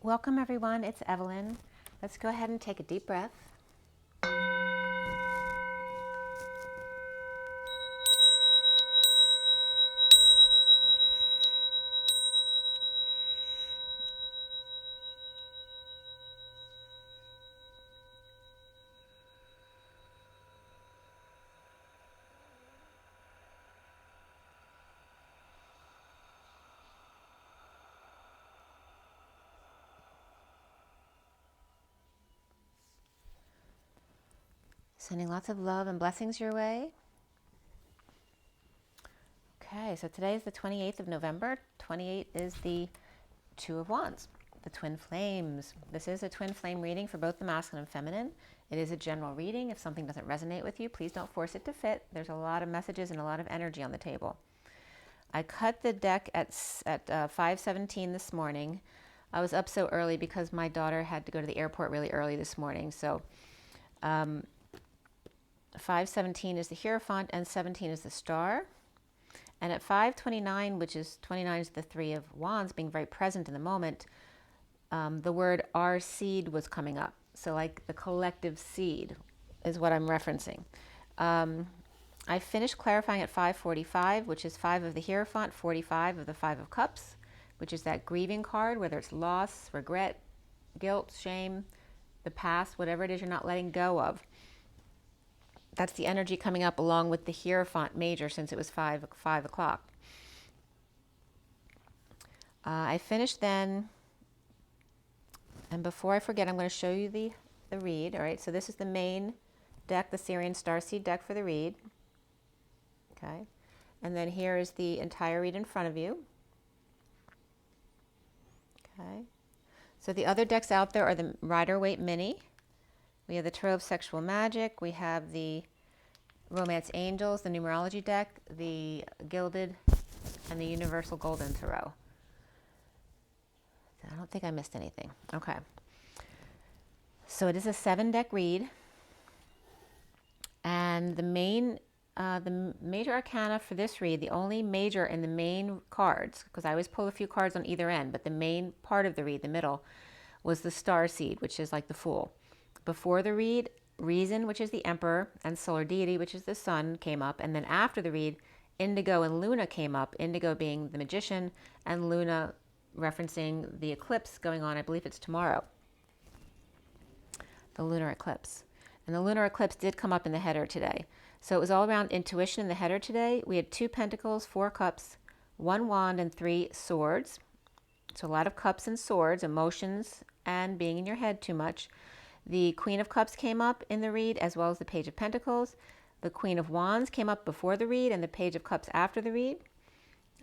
Welcome everyone, it's Evelyn. Let's go ahead and take a deep breath. Sending lots of love and blessings your way. Okay, so today is the 28th of November. 28 is the Two of Wands, the twin flames. This is a twin flame reading for both the masculine and feminine. It is a general reading. If something doesn't resonate with you, please don't force it to fit. There's a lot of messages and a lot of energy on the table. I cut the deck at 5:17 this morning. I was up so early because my daughter had to go to the airport really early this morning. So 5:17 is the Hierophant and 17 is the Star. And at 5:29, which is 29 is the Three of Wands, being very present in the moment, the word our seed was coming up. So like the collective seed is what I'm referencing. I finished clarifying at 5:45, which is 5 of the Hierophant, 45 of the Five of Cups, which is that grieving card, whether it's loss, regret, guilt, shame, the past, whatever it is you're not letting go of. That's the energy coming up along with the Hierophant major, since it was 5 o'clock. I finished then, and before I forget, I'm going to show you the read. All right, so this is the main deck, the SIRIAN Starseed deck for the read. Okay, and then here is the entire read in front of you. Okay, so the other decks out there are the Rider-Waite Mini. We have the Tarot of Sexual Magic. We have the Romance Angels, the Numerology deck, the Gilded, and the Universal Golden Tarot. I don't think I missed anything. Okay. So it is a 7-deck read. And the major arcana for this read, the only major in the main cards, because I always pull a few cards on either end, but the main part of the read, the middle, was the Starseed, which is like the Fool. Before the read, Reason, which is the Emperor, and Solar Deity, which is the Sun, came up. And then after the read, Indigo and Luna came up. Indigo being the Magician, and Luna referencing the eclipse going on. I believe it's tomorrow. The lunar eclipse. And the lunar eclipse did come up in the header today. So it was all around intuition in the header today. We had 2 pentacles, 4 cups, 1 wand, and 3 swords. So a lot of cups and swords, emotions, and being in your head too much. The Queen of Cups came up in the read, as well as the Page of Pentacles. The Queen of Wands came up before the read, and the Page of Cups after the read.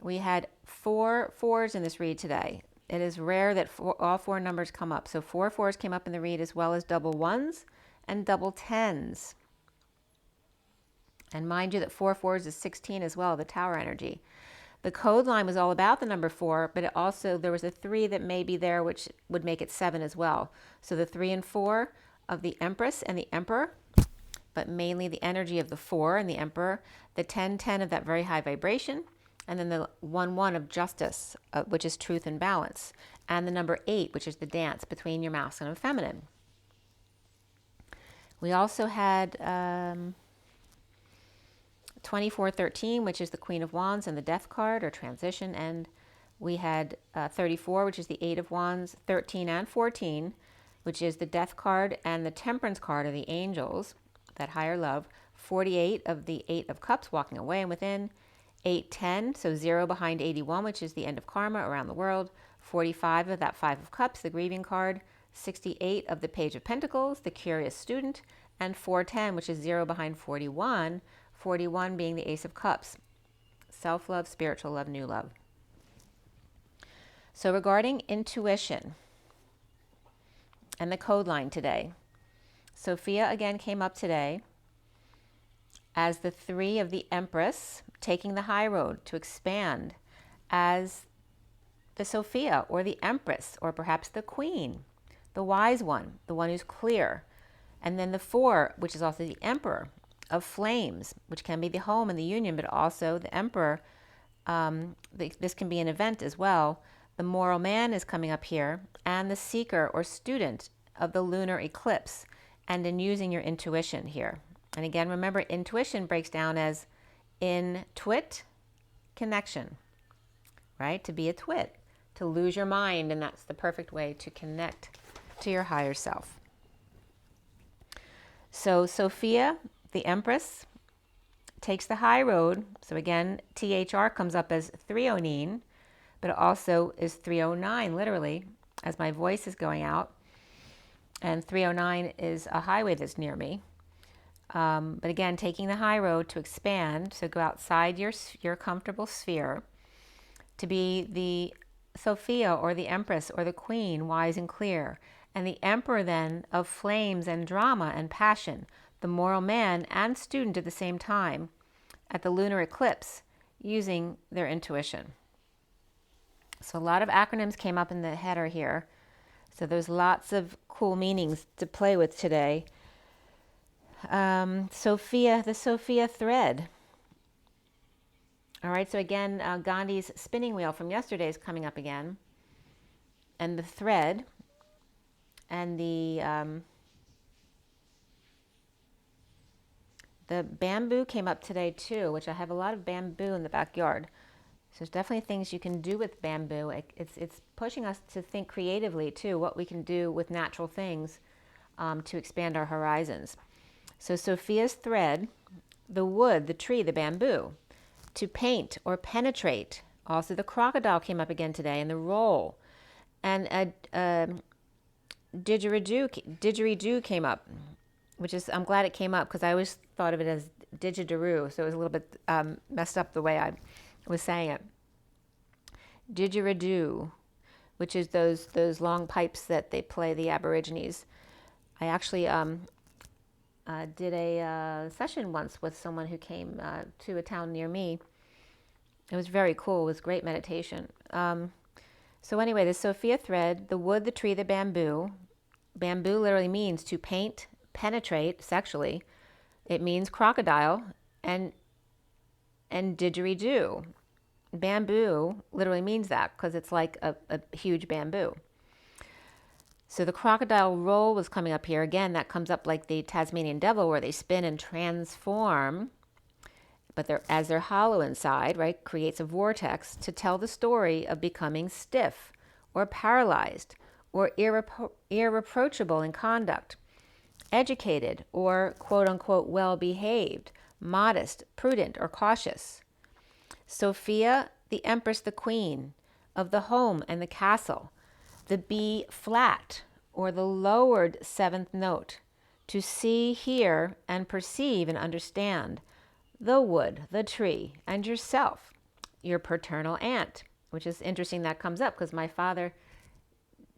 We had 4 fours in this read today. It is rare that all 4 numbers come up. So 4 fours came up in the read, as well as double ones and double tens. And mind you that 4 fours is 16 as well, the Tower energy. The code line was all about the number 4, but it also, there was a 3 that may be there, which would make it 7 as well. So the 3 and 4 of the Empress and the Emperor, but mainly the energy of the 4 and the Emperor, the 10-10 of that very high vibration, and then the 1-1 of Justice, which is truth and balance, and the number 8, which is the dance between your masculine and feminine. We also had 24-13, which is the Queen of Wands and the Death card, or transition, and we had 34, which is the 8 of Wands, 13 and 14, which is the Death card, and the Temperance card, or the Angels, that higher love, 48 of the 8 of Cups, walking away and within, 8-10, so 0 behind 81, which is the end of karma around the world, 45 of that 5 of Cups, the grieving card, 68 of the Page of Pentacles, the curious student, and 410, which is 0 behind 41, 41 being the Ace of Cups, self-love, spiritual love, new love. So regarding intuition and the code line today, Sophia again came up today as the 3 of the Empress, taking the high road to expand as the Sophia, or the Empress, or perhaps the Queen, the wise one, the one who's clear. And then the 4, which is also the Emperor of Flames, which can be the home and the union, but also the Emperor. This can be an event as well. The moral man is coming up here, and the seeker or student of the lunar eclipse, and in using your intuition here. And again, remember, intuition breaks down as in-twit connection, right? To be a twit, to lose your mind, and that's the perfect way to connect to your higher self. So Sophia, the Empress, takes the high road. So again, THR comes up as 309, but it also is 309, literally, as my voice is going out. And 309 is a highway that's near me. But again, taking the high road to expand, so go outside your comfortable sphere, to be the Sophia or the Empress or the Queen, wise and clear. And the Emperor then of flames and drama and passion, the moral man and student at the same time, at the lunar eclipse, using their intuition. So a lot of acronyms came up in the header here. So there's lots of cool meanings to play with today. Sophia, the Sophia thread. All right, so again, Gandhi's spinning wheel from yesterday is coming up again. And the thread and the bamboo came up today too, which I have a lot of bamboo in the backyard. So there's definitely things you can do with bamboo. It's pushing us to think creatively too, what we can do with natural things to expand our horizons. So Sophia's thread, the wood, the tree, the bamboo, to paint or penetrate. Also the crocodile came up again today, and the roll. And didgeridoo came up, which is, I'm glad it came up because I always thought of it as didgeridoo, so it was a little bit messed up the way I was saying it. Didgeridoo, which is those long pipes that they play, the Aborigines. I actually did a session once with someone who came to a town near me. It was very cool. It was great meditation. So anyway, the Sophia thread, the wood, the tree, the bamboo. Bamboo literally means to paint, penetrate sexually. It means crocodile, and didgeridoo. Bamboo literally means that because it's like a huge bamboo. So the crocodile roll was coming up here. Again, that comes up like the Tasmanian devil, where they spin and transform, but as they're hollow inside, right, creates a vortex to tell the story of becoming stiff or paralyzed or irreproachable in conduct, educated or quote-unquote well-behaved, modest, prudent, or cautious. Sophia, the Empress, the Queen of the home and the castle, the B flat, or the lowered seventh note, to see, hear, and perceive and understand the wood, the tree, and yourself, your paternal aunt, which is interesting that comes up because my father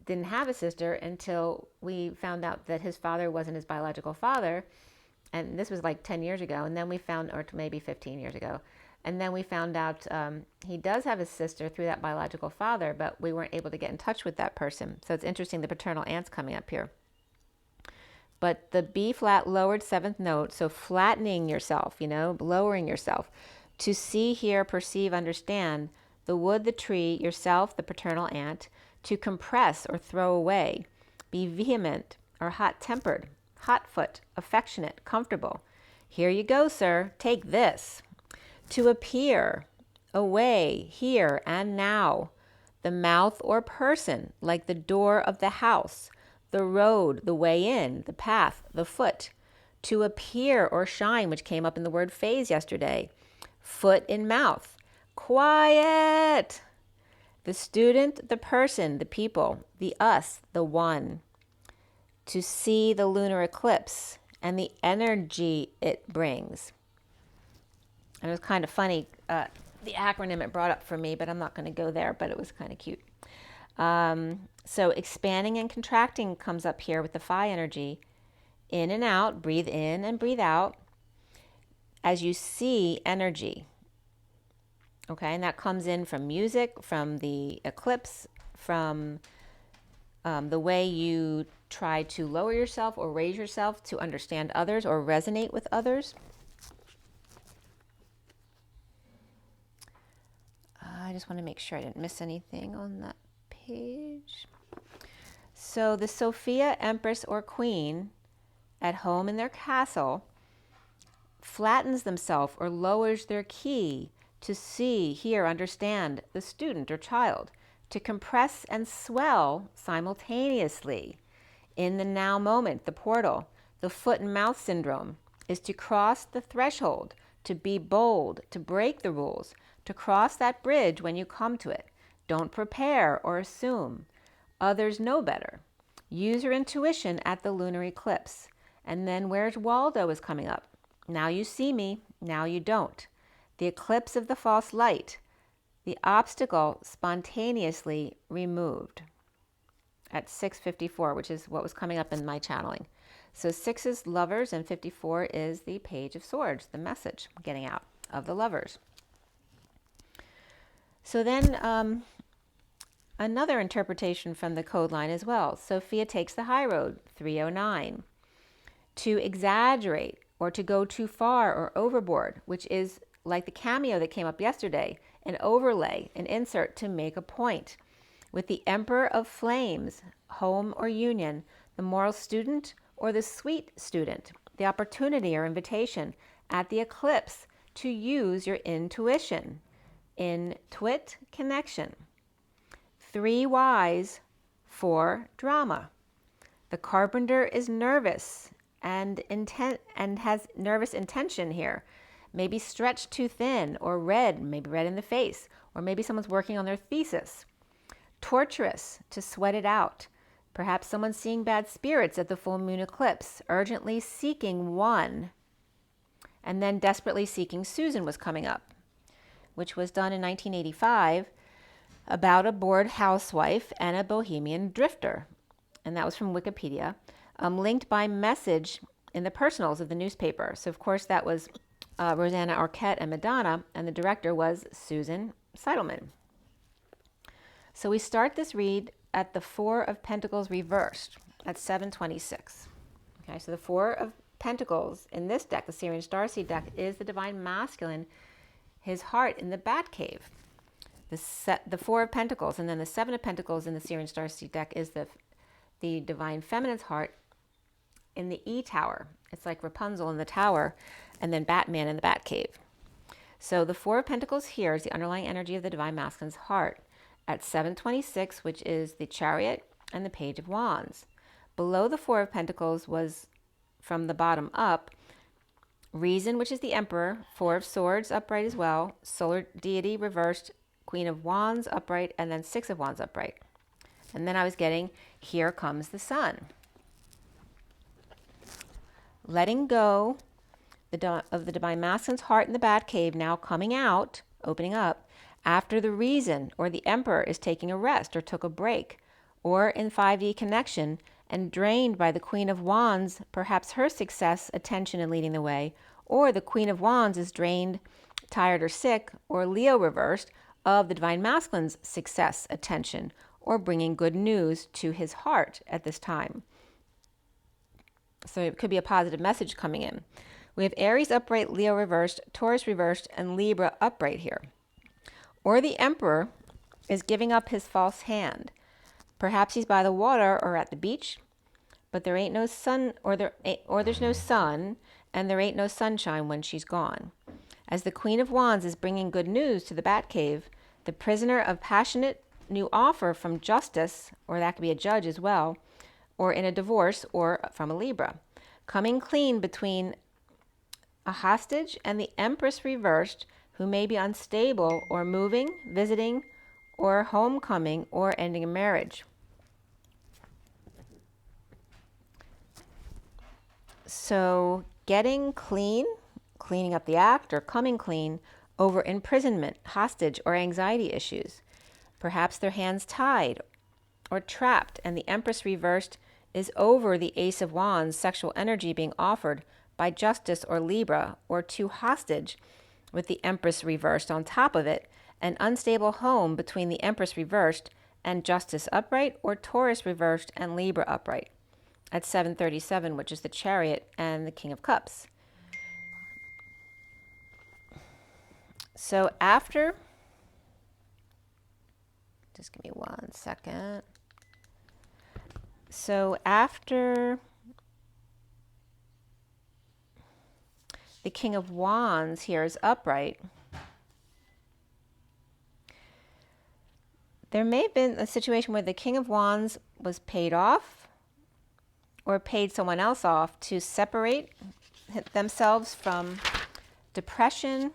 didn't have a sister until we found out that his father wasn't his biological father. And this was like 10 years ago. And then we found, or maybe 15 years ago. And then we found out he does have a sister through that biological father, but we weren't able to get in touch with that person. So it's interesting, the paternal aunt's coming up here. But the B flat lowered seventh note, so flattening yourself, lowering yourself, to see, hear, perceive, understand the wood, the tree, yourself, the paternal aunt, to compress or throw away, be vehement or hot-tempered, hot-foot, affectionate, comfortable. Here you go, sir, take this. To appear, away, here and now, the mouth or person, like the door of the house, the road, the way in, the path, the foot. To appear or shine, which came up in the word phase yesterday. Foot in mouth. Quiet. The student, the person, the people, the us, the one. To see the lunar eclipse and the energy it brings. And it was kind of funny, the acronym it brought up for me, but I'm not going to go there, but it was kind of cute. So expanding and contracting comes up here with the phi energy. In and out, breathe in and breathe out as you see energy. Okay, and that comes in from music, from the eclipse, from the way you try to lower yourself or raise yourself to understand others or resonate with others. I just want to make sure I didn't miss anything on that page. So the Sophia Empress or Queen at home in their castle flattens themselves or lowers their key to see, hear, understand the student or child, to compress and swell simultaneously. In the now moment, the portal, the foot and mouth syndrome, is to cross the threshold, to be bold, to break the rules, to cross that bridge when you come to it. Don't prepare or assume. Others know better. Use your intuition at the lunar eclipse. And then where's Waldo is coming up. Now you see me, now you don't. The eclipse of the false light, the obstacle spontaneously removed at 6:54, which is what was coming up in my channeling. So 6 is lovers and 54 is the Page of Swords, the message getting out of the lovers. So then another interpretation from the code line as well. Sophia takes the high road, 309. To exaggerate or to go too far or overboard, which is like the cameo that came up yesterday, an overlay, an insert to make a point. With the Emperor of Flames, home or union, the moral student or the sweet student, the opportunity or invitation at the eclipse to use your intuition. Intuit connection. 3 Ys for drama. The carpenter is nervous and has nervous intention here. Maybe stretched too thin or red, maybe red in the face, or maybe someone's working on their thesis. Torturous, to sweat it out. Perhaps someone's seeing bad spirits at the full moon eclipse, urgently seeking one, and then desperately seeking Susan was coming up, which was done in 1985 about a bored housewife and a bohemian drifter. And that was from Wikipedia, linked by message in the personals of the newspaper. So, of course, that was Rosanna Arquette and Madonna, and the director was Susan Seidelman. So we start this read at the 4 of Pentacles reversed at 726. Okay, so the 4 of Pentacles in this deck, the SIRIAN Starseed deck, is the Divine Masculine, his heart in the Batcave. The 4 of Pentacles, and then the 7 of Pentacles in the SIRIAN Starseed deck is the Divine Feminine's heart in the E Tower. It's like Rapunzel in the tower, and then Batman in the Batcave. So the 4 of Pentacles here is the underlying energy of the Divine Masculine's heart at 726, which is the Chariot and the Page of Wands. Below the 4 of Pentacles was, from the bottom up, Reason, which is the Emperor, 4 of Swords upright as well, Solar Deity reversed, Queen of Wands upright, and then 6 of Wands upright. And then I was getting, here comes the Sun. Letting go of the Divine Masculine's heart in the Batcave, now coming out, opening up, after the Reason or the Emperor is taking a rest or took a break, or in 5D connection and drained by the Queen of Wands, perhaps her success, attention, and leading the way, or the Queen of Wands is drained, tired, or sick, or Leo reversed, of the Divine Masculine's success, attention, or bringing good news to his heart at this time. So it could be a positive message coming in. We have Aries upright, Leo reversed, Taurus reversed, and Libra upright here. Or the Emperor is giving up his false hand. Perhaps he's by the water or at the beach, but there ain't no sun, or there's no sun, and there ain't no sunshine when she's gone. As the Queen of Wands is bringing good news to the Batcave, the prisoner of passionate new offer from justice, or that could be a judge as well, or in a divorce, or from a Libra, coming clean between a hostage and the Empress reversed, who may be unstable or moving, visiting, or homecoming, or ending a marriage. So getting clean, cleaning up the act, or coming clean over imprisonment, hostage, or anxiety issues. Perhaps their hands tied or trapped, and the Empress reversed is over the Ace of Wands, sexual energy being offered by Justice or Libra, or to hostage with the Empress reversed on top of it, an unstable home between the Empress reversed and Justice upright, or Taurus reversed and Libra upright at 737, which is the Chariot and the King of Cups. So after Just give me 1 second. So after the King of Wands here is upright, there may have been a situation where the King of Wands was paid off or paid someone else off to separate themselves from depression,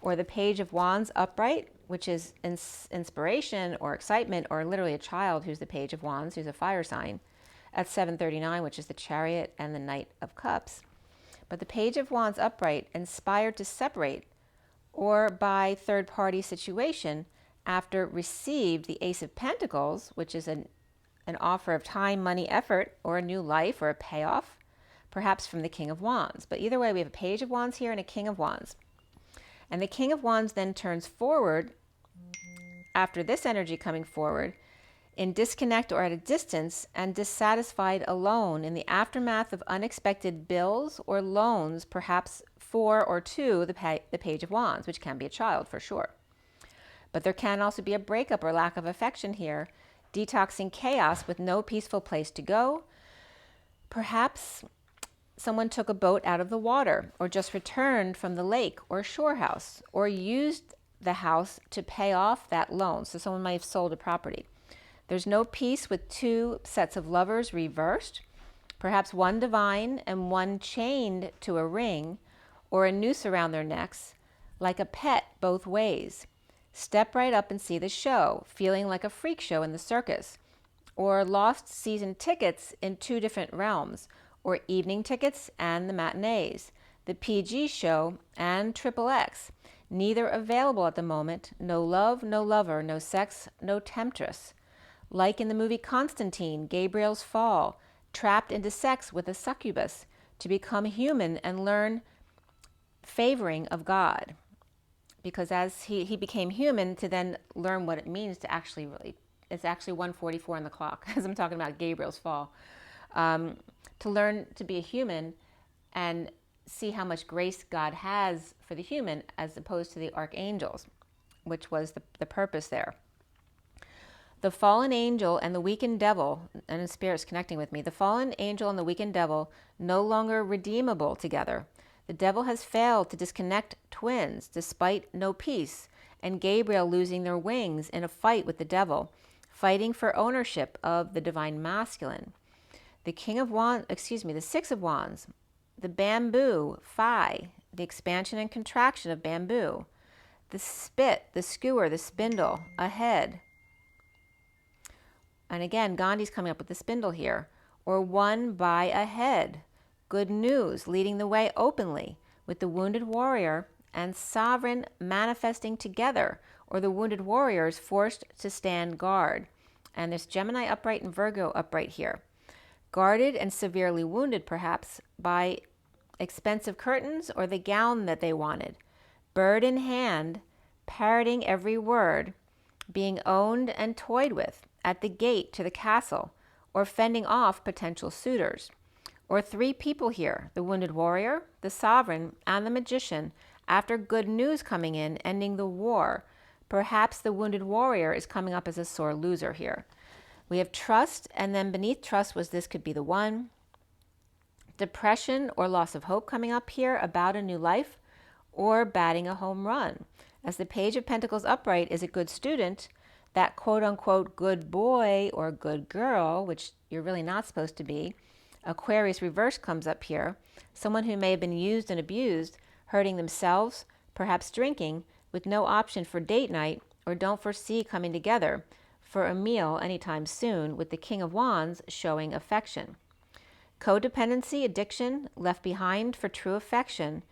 or the Page of Wands upright, which is inspiration or excitement, or literally a child who's the Page of Wands, who's a fire sign, at 739, which is the Chariot and the Knight of Cups. But the Page of Wands upright, inspired to separate, or by third-party situation, after received the Ace of Pentacles, which is an offer of time, money, effort, or a new life, or a payoff, perhaps from the King of Wands. But either way, we have a Page of Wands here and a King of Wands. And the King of Wands then turns forward, after this energy coming forward, in disconnect or at a distance, and dissatisfied, alone, in the aftermath of unexpected bills or loans, perhaps for or to the Page of Wands, which can be a child for sure. But there can also be a breakup or lack of affection here, detoxing chaos with no peaceful place to go. Perhaps someone took a boat out of the water, or just returned from the lake or shore house, or used the house to pay off that loan. So someone might have sold a property. There's no peace with 2 sets of lovers reversed, perhaps one divine and one chained to a ring or a noose around their necks, like a pet both ways. Step right up and see the show, feeling like a freak show in the circus, or lost season tickets in 2 different realms, or evening tickets and the matinees, the PG show and XXX, neither available at the moment, no love, no lover, no sex, no temptress. Like in the movie Constantine, Gabriel's fall, trapped into sex with a succubus to become human and learn favoring of God. Because as he became human, to then learn what it means to actually really, it's actually 1:44 on the clock, as I'm talking about Gabriel's fall, to learn to be a human and see how much grace God has for the human as opposed to the archangels, which was the purpose there. The fallen angel and the weakened devil, and in spirit's connecting with me, the fallen angel and the weakened devil no longer redeemable together. The devil has failed to disconnect twins despite no peace, and Gabriel losing their wings in a fight with the devil, fighting for ownership of the divine masculine. The King of Wands, the 6 of Wands, the bamboo, phi, the expansion and contraction of bamboo, the spit, the skewer, the spindle, a head. And again, Gandhi's coming up with the spindle here, or one by a head. Good news, leading the way openly, with the wounded warrior and sovereign manifesting together, or the wounded warriors forced to stand guard. And there's Gemini upright and Virgo upright here. Guarded and severely wounded, perhaps, by expensive curtains or the gown that they wanted. Bird in hand, parroting every word, being owned and toyed with at the gate to the castle, or fending off potential suitors. Or 3 people here, the wounded warrior, the sovereign, and the magician, after good news coming in, ending the war. Perhaps the wounded warrior is coming up as a sore loser here. We have trust, and then beneath trust was this could be the one. Depression or loss of hope coming up here about a new life, or batting a home run. As the Page of Pentacles upright is a good student, that quote-unquote good boy or good girl, which you're really not supposed to be, Aquarius reverse comes up here, someone who may have been used and abused, hurting themselves, perhaps drinking, with no option for date night, or don't foresee coming together for a meal anytime soon, with the King of Wands showing affection. Codependency, addiction, left behind for true affection,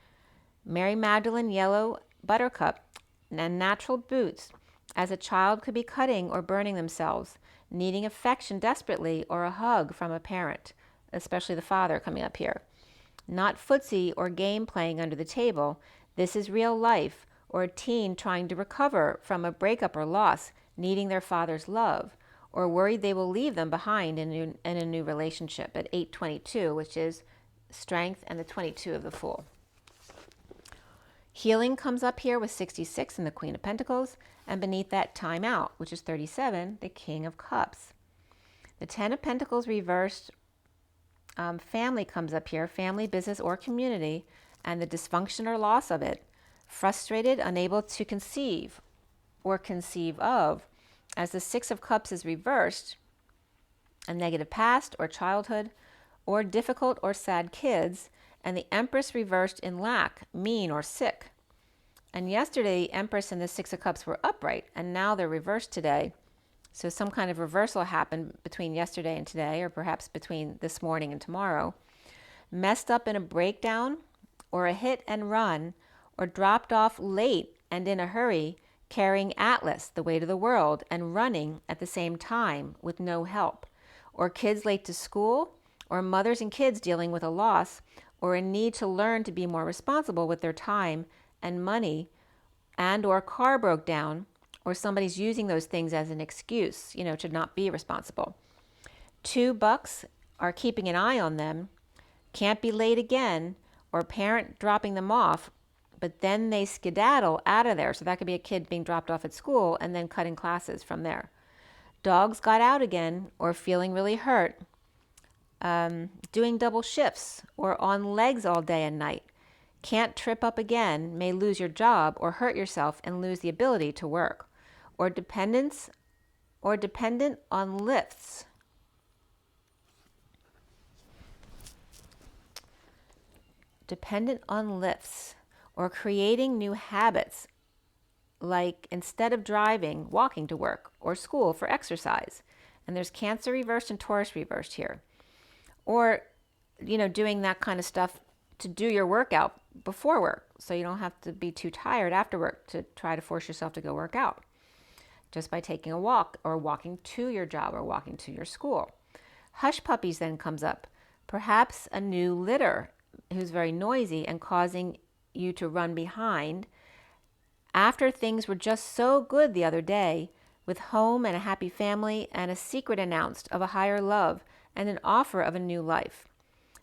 Mary Magdalene, yellow buttercup, and natural boots, as a child could be cutting or burning themselves, needing affection desperately, or a hug from a parent, especially the father coming up here. Not footsie or game playing under the table. This is real life, or a teen trying to recover from a breakup or loss, needing their father's love, or worried they will leave them behind in a new relationship at 822, which is strength and the 22 of the Fool. Healing comes up here with 66 and the Queen of Pentacles, and beneath that, time out, which is 37, the King of Cups. The 10 of Pentacles reversed, family comes up here, family, business, or community, and the dysfunction or loss of it. Frustrated, unable to conceive or conceive of, as the 6 of Cups is reversed, a negative past or childhood, or difficult or sad kids, and the Empress reversed in lack, mean or sick. And yesterday, Empress and the 6 of Cups were upright, and now they're reversed today. So some kind of reversal happened between yesterday and today, or perhaps between this morning and tomorrow. Messed up in a breakdown, or a hit and run, or dropped off late and in a hurry, carrying Atlas, the weight of the world, and running at the same time with no help. Or kids late to school, or mothers and kids dealing with a loss, or a need to learn to be more responsible with their time and money, and or car broke down, or somebody's using those things as an excuse, to not be responsible. 2 bucks are keeping an eye on them, can't be late again, or parent dropping them off, but then they skedaddle out of there. So that could be a kid being dropped off at school and then cutting classes from there. Dogs got out again, or feeling really hurt, doing double shifts, or on legs all day and night. Can't trip up again, may lose your job or hurt yourself and lose the ability to work. Or dependent on lifts. Dependent on lifts, or creating new habits, like instead of driving, walking to work or school for exercise. And there's Cancer reversed and Taurus reversed here. Or, doing that kind of stuff to do your workout before work, so you don't have to be too tired after work to try to force yourself to go work out. Just by taking a walk, or walking to your job, or walking to your school. Hush puppies then comes up. Perhaps a new litter who's very noisy and causing you to run behind after things were just so good the other day, with home and a happy family and a secret announced of a higher love and an offer of a new life.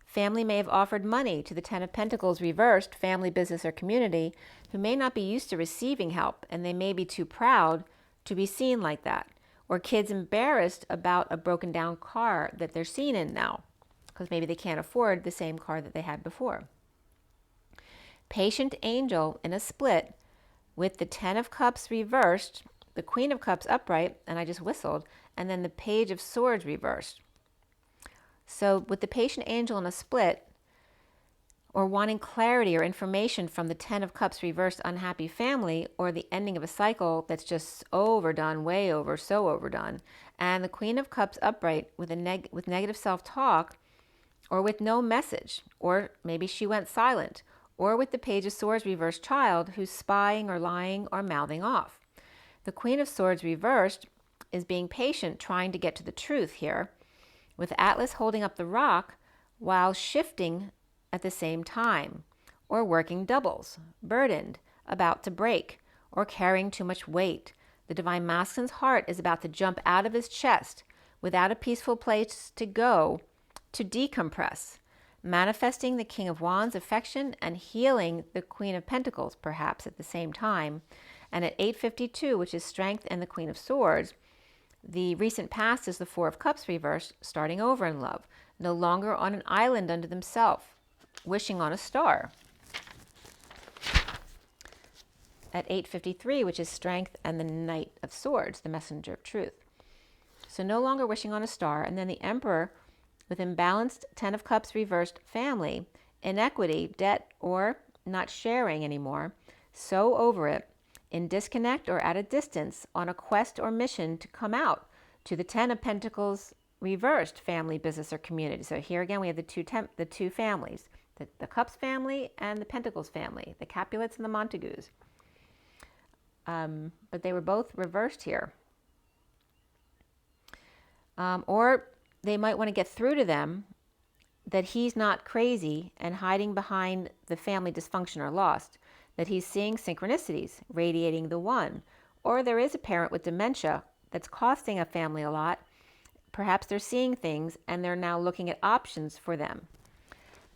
Family may have offered money to the 10 of Pentacles reversed, family, business, or community, who may not be used to receiving help, and they may be too proud to be seen like that. Or kids embarrassed about a broken down car that they're seen in now, because maybe they can't afford the same car that they had before. Patient angel in a split with the 10 of Cups reversed, the Queen of Cups upright, and I just whistled, and then the Page of Swords reversed. So with the patient angel in a split, or wanting clarity or information from the 10 of Cups reversed unhappy family, or the ending of a cycle that's just overdone, way over, so overdone, and the Queen of Cups upright with with negative self-talk, or with no message, or maybe she went silent, or with the Page of Swords reversed child who's spying or lying or mouthing off. The Queen of Swords reversed is being patient, trying to get to the truth here, with Atlas holding up the rock while shifting at the same time, or working doubles, burdened, about to break, or carrying too much weight. The Divine Masculine's heart is about to jump out of his chest without a peaceful place to go to decompress, manifesting the King of Wands affection and healing the Queen of Pentacles perhaps at the same time. And at 8:52, which is strength and the Queen of Swords, the recent past is the 4 of Cups reversed, starting over in love, no longer on an island unto themselves, wishing on a star. At 8:53, which is strength and the Knight of Swords, the messenger of truth. So no longer wishing on a star. And then the Emperor with imbalanced 10 of Cups reversed family, inequity, debt, or not sharing anymore, so over it, in disconnect or at a distance, on a quest or mission to come out to the 10 of Pentacles reversed, family, business, or community. So here again we have the two families, the Cups family and the Pentacles family, the Capulets and the Montagues. But they were both reversed here. Or they might want to get through to them that he's not crazy and hiding behind the family dysfunction or lost, that he's seeing synchronicities, radiating the one. Or there is a parent with dementia that's costing a family a lot. Perhaps they're seeing things and they're now looking at options for them.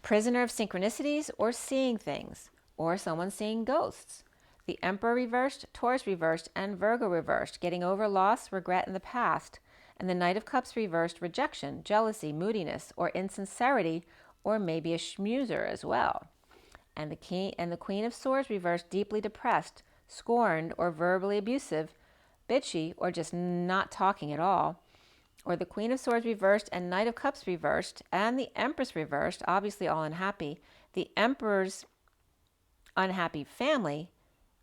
Prisoner of synchronicities or seeing things. or someone seeing ghosts. The Emperor reversed, Taurus reversed, and Virgo reversed, getting over loss, regret in the past. And the Knight of Cups reversed, rejection, jealousy, moodiness, or insincerity, or maybe a schmoozer as well. And the Queen of Swords reversed, deeply depressed, scorned, or verbally abusive, bitchy, or just not talking at all. Or the Queen of Swords reversed and Knight of Cups reversed, and the Empress reversed, obviously all unhappy. The Emperor's unhappy family,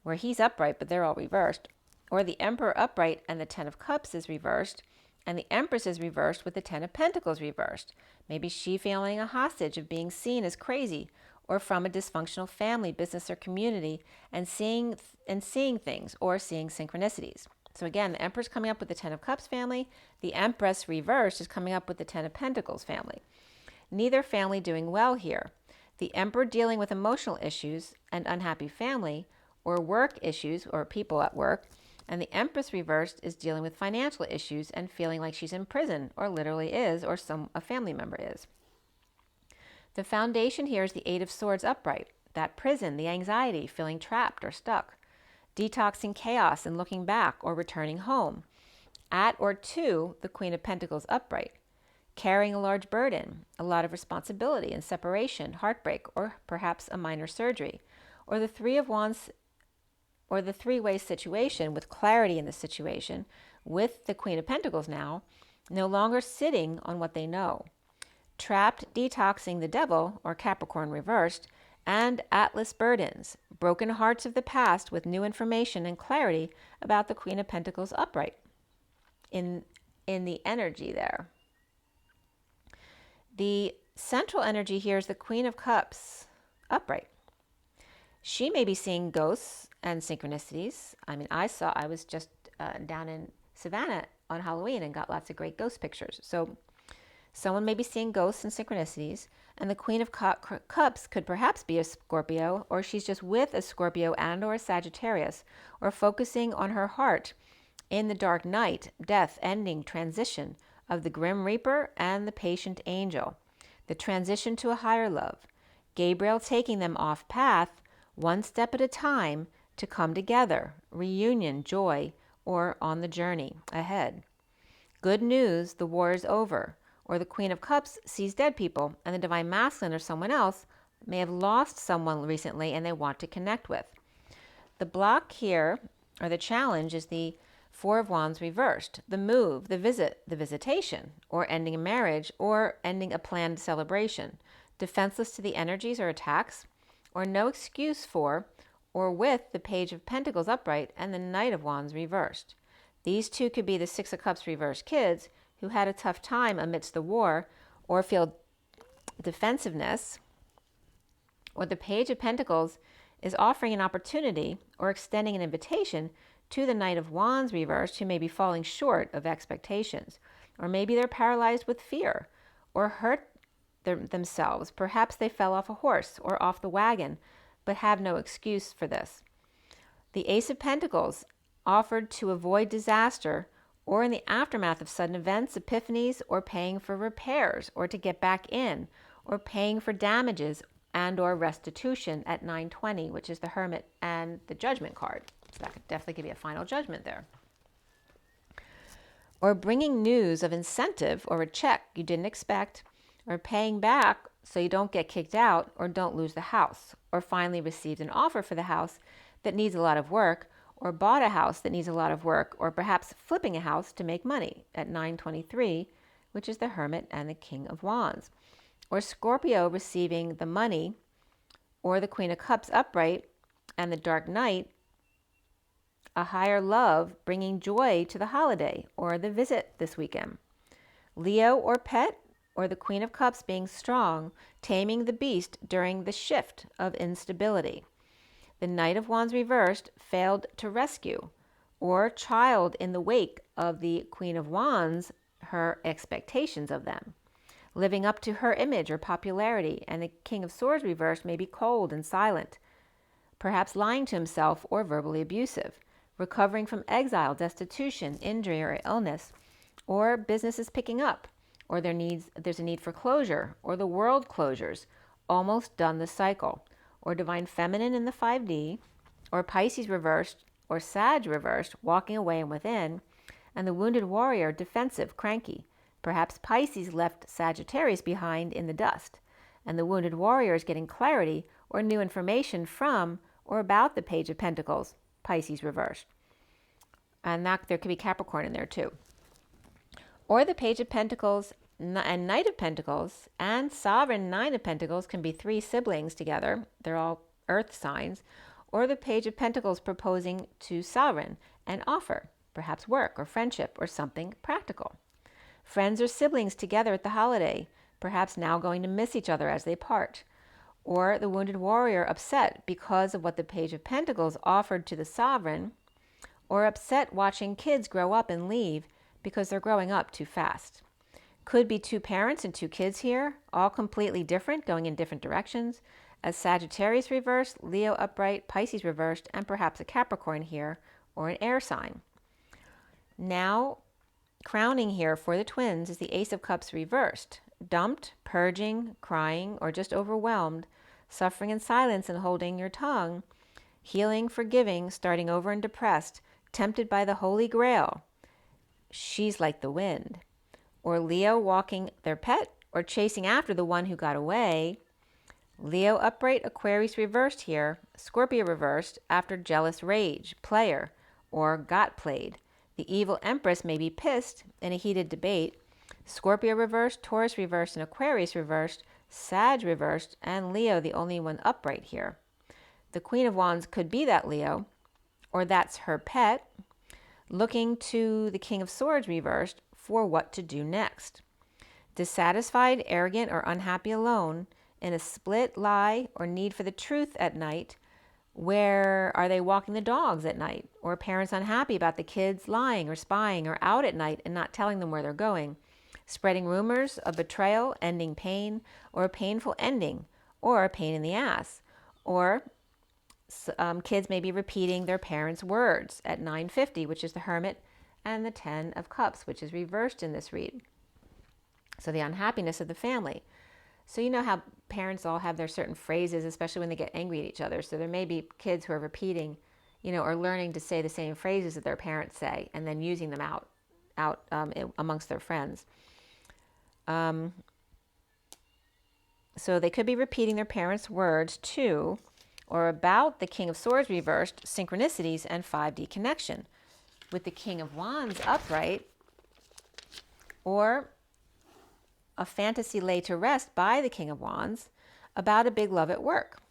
where he's upright, but they're all reversed. Or the Emperor upright and the Ten of Cups is reversed, and the Empress is reversed with the Ten of Pentacles reversed. Maybe she feeling a hostage of being seen as crazy, or from a dysfunctional family, business, or community, and seeing things, or seeing synchronicities. So again, the Emperor's coming up with the Ten of Cups family. The Empress reversed is coming up with the Ten of Pentacles family. Neither family doing well here. The Emperor dealing with emotional issues and unhappy family, or work issues, or people at work. And the Empress reversed is dealing with financial issues and feeling like she's in prison, or literally is, or a family member is. The foundation here is the Eight of Swords upright. That prison, the anxiety, feeling trapped or stuck. Detoxing chaos and looking back or returning home. At or to the Queen of Pentacles upright. Carrying a large burden, a lot of responsibility and separation, heartbreak, or perhaps a minor surgery. Or the Three of Wands, or the three-way situation with clarity in the situation, with the Queen of Pentacles now, no longer sitting on what they know. Trapped, detoxing the Devil, or Capricorn reversed, and Atlas burdens, broken hearts of the past with new information and clarity about the Queen of Pentacles upright in the energy there. The central energy here is the Queen of Cups upright. She may be seeing ghosts and synchronicities. I mean, I was just down in Savannah on Halloween and got lots of great ghost pictures. So someone may be seeing ghosts and synchronicities, and the Queen of Cups could perhaps be a Scorpio, or she's just with a Scorpio and or a Sagittarius, or focusing on her heart in the dark night, death, ending, transition of the Grim Reaper and the Patient Angel, the transition to a higher love, Gabriel taking them off path, one step at a time, to come together, reunion, joy, or on the journey ahead. Good news, the war is over. Or the Queen of Cups sees dead people, and the Divine Masculine or someone else may have lost someone recently and they want to connect with. The block here, or the challenge, is the Four of Wands reversed. The move, the visit, the visitation, or ending a marriage, or ending a planned celebration. Defenseless to the energies or attacks, or no excuse for, or with the Page of Pentacles upright and the Knight of Wands reversed. These two could be the Six of Cups reversed kids who had a tough time amidst the war, or feel defensiveness, or the Page of Pentacles is offering an opportunity or extending an invitation to the Knight of Wands reversed who may be falling short of expectations, or maybe they're paralyzed with fear, or hurt themselves. Perhaps they fell off a horse or off the wagon, but have no excuse for this. The Ace of Pentacles offered to avoid disaster, or in the aftermath of sudden events, epiphanies, or paying for repairs, or to get back in, or paying for damages and or restitution at 920, which is the Hermit and the Judgment card. So that could definitely give you a final judgment there. Or bringing news of incentive or a check you didn't expect, or paying back so you don't get kicked out or don't lose the house, or finally received an offer for the house that needs a lot of work, or bought a house that needs a lot of work, or perhaps flipping a house to make money at 923, which is the Hermit and the King of Wands. Or Scorpio receiving the money, or the Queen of Cups upright and the Dark Knight, a higher love bringing joy to the holiday or the visit this weekend. Leo or pet, or the Queen of Cups being strong, taming the beast during the shift of instability. The Knight of Wands reversed failed to rescue, or child in the wake of the Queen of Wands, her expectations of them. Living up to her image or popularity, and the King of Swords reversed may be cold and silent, perhaps lying to himself or verbally abusive. Recovering from exile, destitution, injury, or illness, or business is picking up, or there's a need for closure, or the world closures, almost done the cycle. or Divine Feminine in the 5D, or Pisces reversed, or Sag reversed, walking away and within, and the Wounded Warrior, defensive, cranky. Perhaps Pisces left Sagittarius behind in the dust, and the Wounded Warrior is getting clarity or new information from or about the Page of Pentacles, Pisces reversed. And that there could be Capricorn in there too. Or the Page of Pentacles and Knight of Pentacles and Sovereign Nine of Pentacles can be three siblings together. They're all earth signs. Or the Page of Pentacles proposing to Sovereign an offer, perhaps work or friendship or something practical. Friends or siblings together at the holiday, perhaps now going to miss each other as they part. Or the Wounded Warrior upset because of what the Page of Pentacles offered to the Sovereign, or upset watching kids grow up and leave because they're growing up too fast. Could be two parents and two kids here, all completely different, going in different directions, as Sagittarius reversed, Leo upright, Pisces reversed, and perhaps a Capricorn here, or an air sign. Now, crowning here for the twins is the Ace of Cups reversed, dumped, purging, crying, or just overwhelmed, suffering in silence and holding your tongue, healing, forgiving, starting over and depressed, tempted by the Holy Grail. She's like the wind. Or Leo walking their pet or chasing after the one who got away. Leo upright, Aquarius reversed here, Scorpio reversed after jealous rage, player, or got played. The evil Empress may be pissed in a heated debate. Scorpio reversed, Taurus reversed, and Aquarius reversed, Sag reversed, and Leo the only one upright here. The Queen of Wands could be that Leo, or that's her pet, looking to the King of Swords reversed for what to do next. Dissatisfied, arrogant, or unhappy alone, in a split lie or need for the truth at night. Where are they walking the dogs at night? Or parents unhappy about the kids lying or spying or out at night and not telling them where they're going. Spreading rumors of betrayal, ending pain, or a painful ending, or a pain in the ass. Or kids may be repeating their parents' words at 9:50, which is the Hermit, and the 10 of Cups, which is reversed in this read. So the unhappiness of the family. So you know how parents all have their certain phrases, especially when they get angry at each other. So there may be kids who are repeating, or learning to say the same phrases that their parents say and then using them out amongst their friends. So they could be repeating their parents' words too, or about the King of Swords reversed, synchronicities and 5D connection, with the King of Wands upright, or a fantasy laid to rest by the King of Wands about a big love at work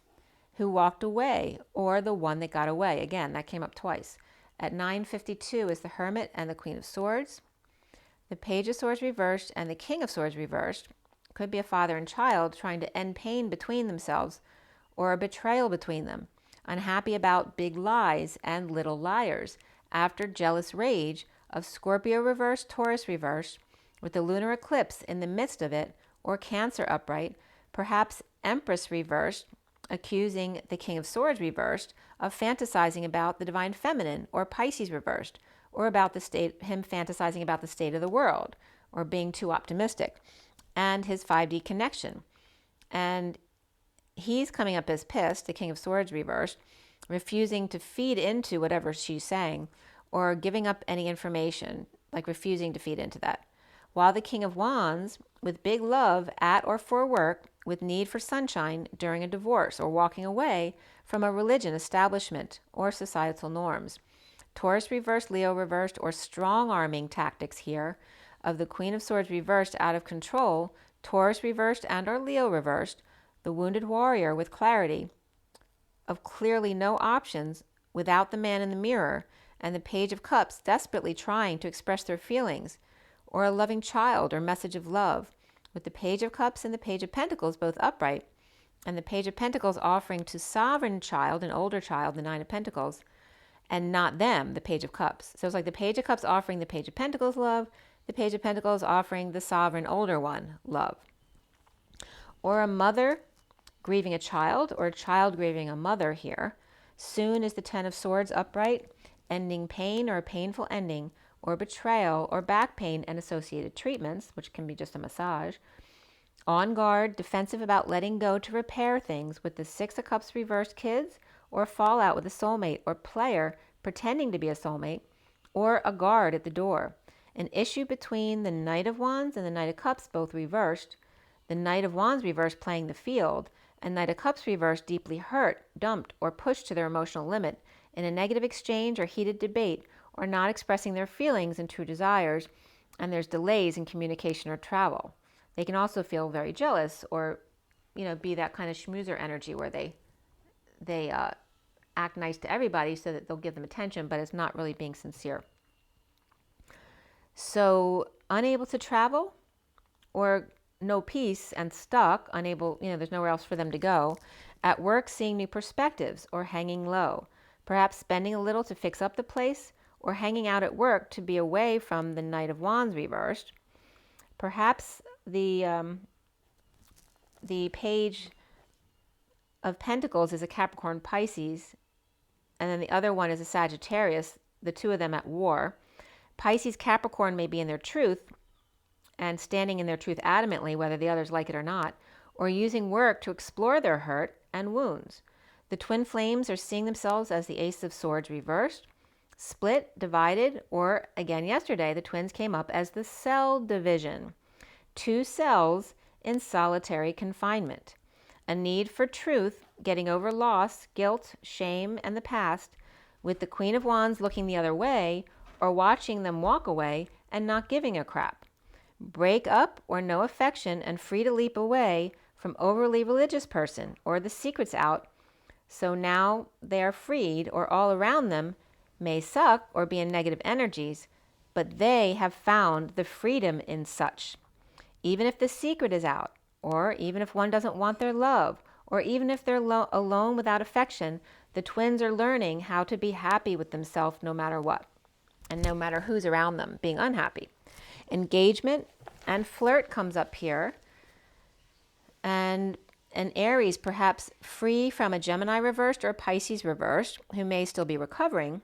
who walked away, or the one that got away. Again, that came up twice. At 9:52 is the Hermit and the Queen of Swords. The Page of Swords reversed and the King of Swords reversed. Could be a father and child trying to end pain between themselves, or a betrayal between them, unhappy about big lies and little liars, after jealous rage of Scorpio reversed, Taurus reversed, with the lunar eclipse in the midst of it, or Cancer upright, perhaps Empress reversed, accusing the King of Swords reversed of fantasizing about the Divine Feminine, or Pisces reversed, or about him fantasizing about the state of the world, or being too optimistic, and his 5D connection. And he's coming up as pissed, the King of Swords reversed, refusing to feed into whatever she's saying, or giving up any information, like refusing to feed into that. While the King of Wands, with big love at or for work, with need for sunshine during a divorce, or walking away from a religion establishment or societal norms. Taurus reversed, Leo reversed, or strong-arming tactics here of the Queen of Swords reversed out of control, Taurus reversed and or Leo reversed, the Wounded Warrior with clarity of clearly no options without the man in the mirror, and the Page of Cups desperately trying to express their feelings, or a loving child or message of love, with the Page of Cups and the Page of Pentacles both upright, and the Page of Pentacles offering to sovereign child, an older child, the Nine of Pentacles, and not them, the Page of Cups. So it's like the Page of Cups offering the Page of Pentacles love, the Page of Pentacles offering the sovereign older one love. Or a mother grieving a child, or a child grieving a mother here. Soon is the 10 of Swords upright, ending pain or a painful ending, or betrayal, or back pain and associated treatments, which can be just a massage. On guard, defensive about letting go to repair things with the Six of Cups reversed kids, or fallout with a soulmate or player pretending to be a soulmate, or a guard at the door. An issue between the Knight of Wands and the Knight of Cups, both reversed. The Knight of Wands reversed playing the field, and Knight of Cups reversed deeply hurt, dumped, or pushed to their emotional limit in a negative exchange or heated debate, or not expressing their feelings and true desires, and there's delays in communication or travel. They can also feel very jealous or, be that kind of schmoozer energy where they act nice to everybody so that they'll give them attention, but it's not really being sincere. So unable to travel, or no peace and stuck, unable, there's nowhere else for them to go. At work, seeing new perspectives or hanging low, perhaps spending a little to fix up the place, or hanging out at work to be away from the Knight of Wands reversed. Perhaps the Page of Pentacles is a Capricorn Pisces, and then the other one is a Sagittarius, the two of them at war. Pisces Capricorn may be in their truth and standing in their truth adamantly, whether the others like it or not, or using work to explore their hurt and wounds. The twin flames are seeing themselves as the Ace of Swords reversed, split, divided, or again yesterday, the twins came up as the cell division. Two cells in solitary confinement. A need for truth, getting over loss, guilt, shame, and the past, with the Queen of Wands looking the other way, or watching them walk away and not giving a crap. Break up or no affection and free to leap away from overly religious person, or the secret's out, so now they are freed, or all around them may suck or be in negative energies, but they have found the freedom in such. Even if the secret is out, or even if one doesn't want their love, or even if they're alone without affection, the twins are learning how to be happy with themselves no matter what, and no matter who's around them being unhappy. Engagement and flirt comes up here, and an Aries perhaps free from a Gemini reversed or a Pisces reversed, who may still be recovering.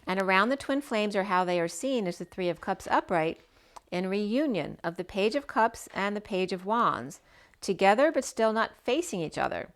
And around the twin flames, or how they are seen, is the Three of Cups upright, in reunion of the Page of Cups and the Page of Wands, together but still not facing each other.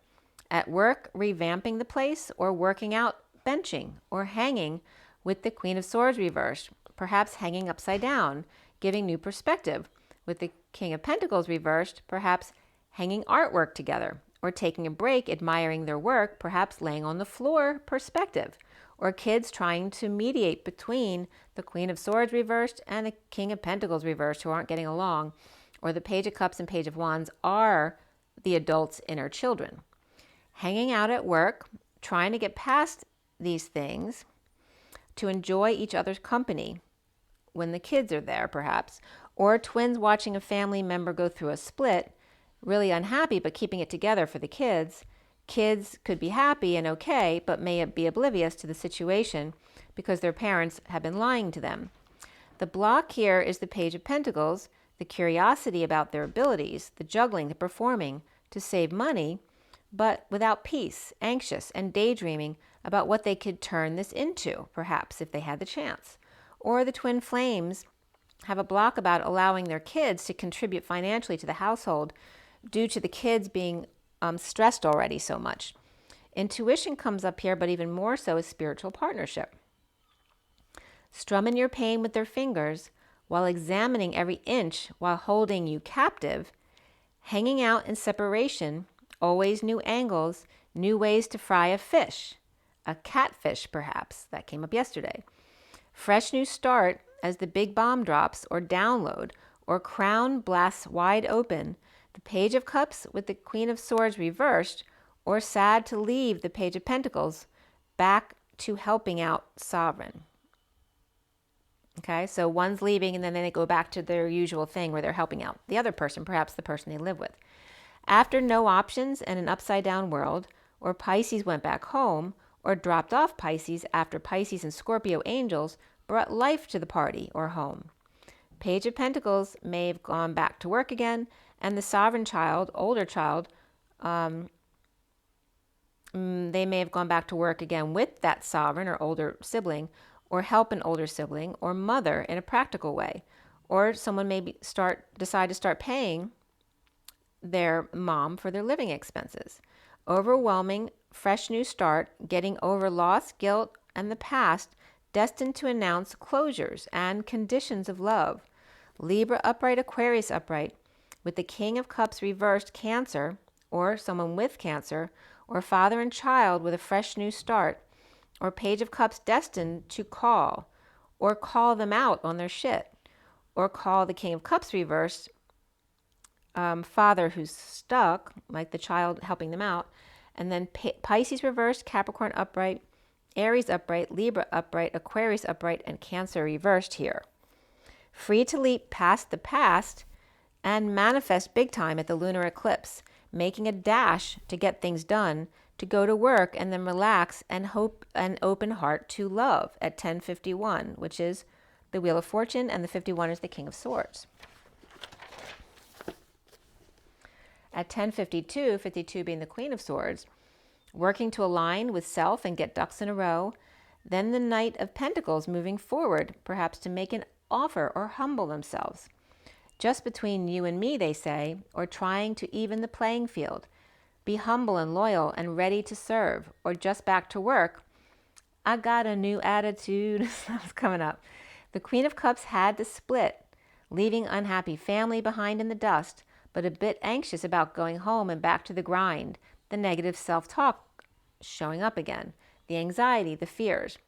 At work, revamping the place, or working out, benching, or hanging with the Queen of Swords reversed, perhaps hanging upside down, giving new perspective. With the King of Pentacles reversed, perhaps hanging artwork together, or taking a break, admiring their work, perhaps laying on the floor, perspective. Or kids trying to mediate between the Queen of Swords reversed and the King of Pentacles reversed, who aren't getting along. Or the Page of Cups and Page of Wands are the adults' inner children. Hanging out at work, trying to get past these things, to enjoy each other's company when the kids are there, perhaps. Or twins watching a family member go through a split, really unhappy, but keeping it together for the kids. Kids could be happy and okay, but may be oblivious to the situation because their parents have been lying to them. The block here is the Page of Pentacles, the curiosity about their abilities, the juggling, the performing to save money, but without peace, anxious, and daydreaming about what they could turn this into, perhaps, if they had the chance. Or the twin flames have a block about allowing their kids to contribute financially to the household due to the kids being stressed already so much. Intuition comes up here, but even more so is spiritual partnership. Strumming your pain with their fingers while examining every inch while holding you captive, hanging out in separation, always new angles, new ways to fry a fish, a catfish perhaps, that came up yesterday. Fresh new start as the big bomb drops, or download, or crown blasts wide open, the Page of Cups with the Queen of Swords reversed, or sad to leave the Page of Pentacles, back to helping out sovereign. Okay, so one's leaving and then they go back to their usual thing where they're helping out the other person, perhaps the person they live with. After no options and an upside down world, or Pisces went back home, or dropped off Pisces after Pisces and Scorpio angels brought life to the party or home. Page of Pentacles may have gone back to work again, and the sovereign child, older child, they may have gone back to work again with that sovereign or older sibling, or help an older sibling or mother in a practical way. Or someone may decide to start paying their mom for their living expenses. Overwhelming, fresh new start, getting over loss, guilt, and the past, destined to announce closures and conditions of love. Libra upright, Aquarius upright, with the King of Cups reversed, Cancer, or someone with Cancer, or father and child with a fresh new start, or Page of Cups destined to call, or call them out on their shit, or call the King of Cups reversed, father who's stuck, like the child helping them out, and then Pisces reversed, Capricorn upright, Aries upright, Libra upright, Aquarius upright, and Cancer reversed here. Free to leap past the past and manifest big time at the lunar eclipse, making a dash to get things done, to go to work and then relax and hope an open heart to love at 10:51, which is the Wheel of Fortune, and the 51 is the King of Swords. At 10:52, 52 being the Queen of Swords, working to align with self and get ducks in a row. Then the Knight of Pentacles moving forward, perhaps to make an offer or humble themselves. Just between you and me, they say, or trying to even the playing field. Be humble and loyal and ready to serve, or just back to work. I got a new attitude. That's coming up. The Queen of Cups had to split, leaving unhappy family behind in the dust, but a bit anxious about going home and back to the grind. The negative self-talk showing up again, the anxiety, the fears.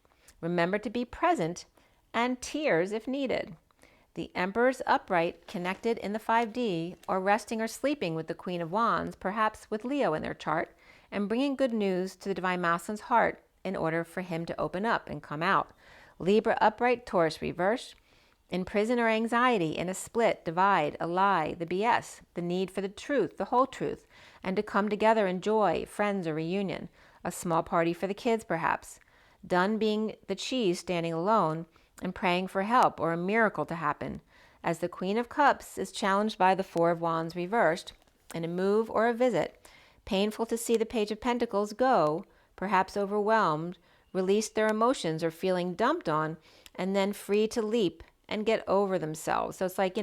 Remember to be present, and tears if needed. The Emperor's upright, connected in the 5D, or resting or sleeping with the Queen of Wands, perhaps with Leo in their chart, and bringing good news to the Divine Masculine's heart in order for him to open up and come out. Libra upright, Taurus reverse, in prison or anxiety, in a split, divide, a lie, the BS, the need for the truth, the whole truth, and to come together in joy, friends or reunion, a small party for the kids perhaps. Done being the cheese standing alone and praying for help or a miracle to happen, as the Queen of Cups is challenged by the Four of Wands reversed in a move or a visit. Painful to see the Page of Pentacles go, perhaps overwhelmed, release their emotions or feeling dumped on, and then free to leap and get over themselves. So it's like,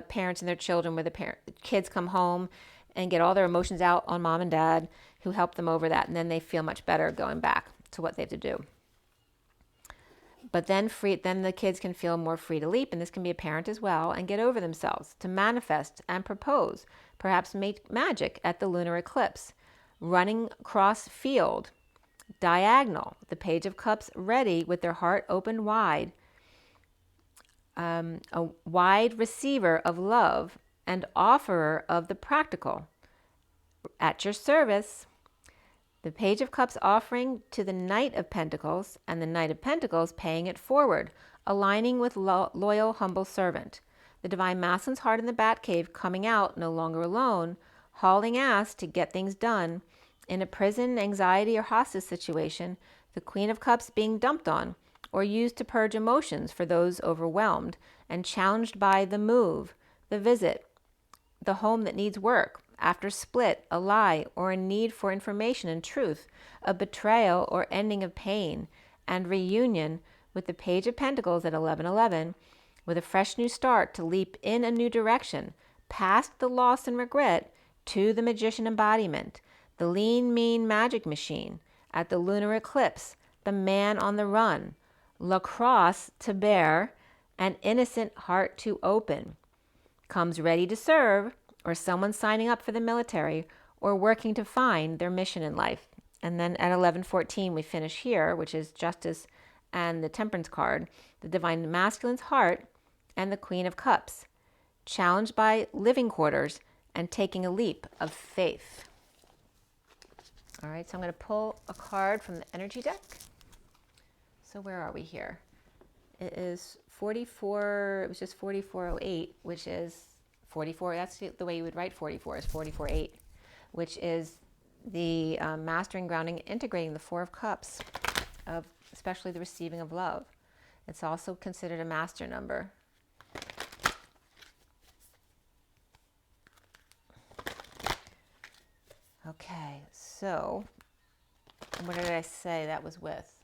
parents and their children, where the kids come home and get all their emotions out on mom and dad who help them over that, and then they feel much better going back to what they have to do. But then the kids can feel more free to leap, and this can be a parent as well, and get over themselves, to manifest and propose, perhaps make magic at the lunar eclipse. Running cross field, diagonal, the Page of Cups ready with their heart open wide, a wide receiver of love and offerer of the practical. At your service. The Page of Cups offering to the Knight of Pentacles, and the Knight of Pentacles paying it forward, aligning with loyal, humble servant. The Divine Masculine's heart in the Batcave coming out, no longer alone, hauling ass to get things done. In a prison, anxiety, or hostage situation, the Queen of Cups being dumped on, or used to purge emotions for those overwhelmed and challenged by the move, the visit, the home that needs work. After split, a lie, or a need for information and truth, a betrayal or ending of pain, and reunion with the Page of Pentacles at 11:11, with a fresh new start to leap in a new direction, past the loss and regret to the Magician embodiment, the lean, mean magic machine at the lunar eclipse, the man on the run, la crosse to bear, an innocent heart to open, comes ready to serve, or someone signing up for the military, or working to find their mission in life. And then at 11:14 we finish here, which is Justice and the Temperance card, the Divine Masculine's heart and the Queen of Cups, challenged by living quarters and taking a leap of faith. All right, so I'm going to pull a card from the energy deck. So where are we here? It is 44, it was just 4408, which is 44, that's the way you would write 44, is 44-8, which is the mastering, grounding, integrating the Four of Cups, of especially the receiving of love. It's also considered a master number. Okay, so what did I say that was with?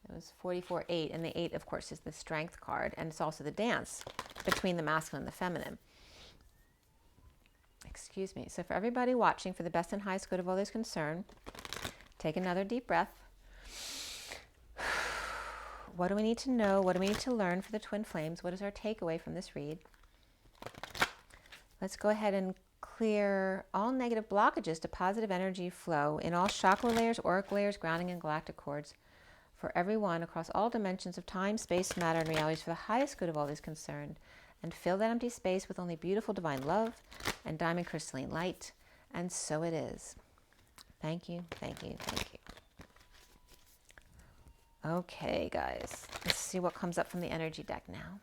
It was 44-8, and the 8, of course, is the Strength card, and it's also the Dance. between the masculine and the feminine. Excuse me. So for everybody watching, for the best and highest good of all those concerned, take another deep breath. What do we need to know? What do we need to learn for the twin flames? What is our takeaway from this read? Let's go ahead and clear all negative blockages to positive energy flow in all chakra layers, auric layers, grounding, and galactic cords for everyone across all dimensions of time, space, matter, and realities for the highest good of all those concerned. And fill that empty space with only beautiful divine love and diamond crystalline light. And so it is. Thank you, thank you, thank you. Okay, guys, let's see what comes up from the energy deck now.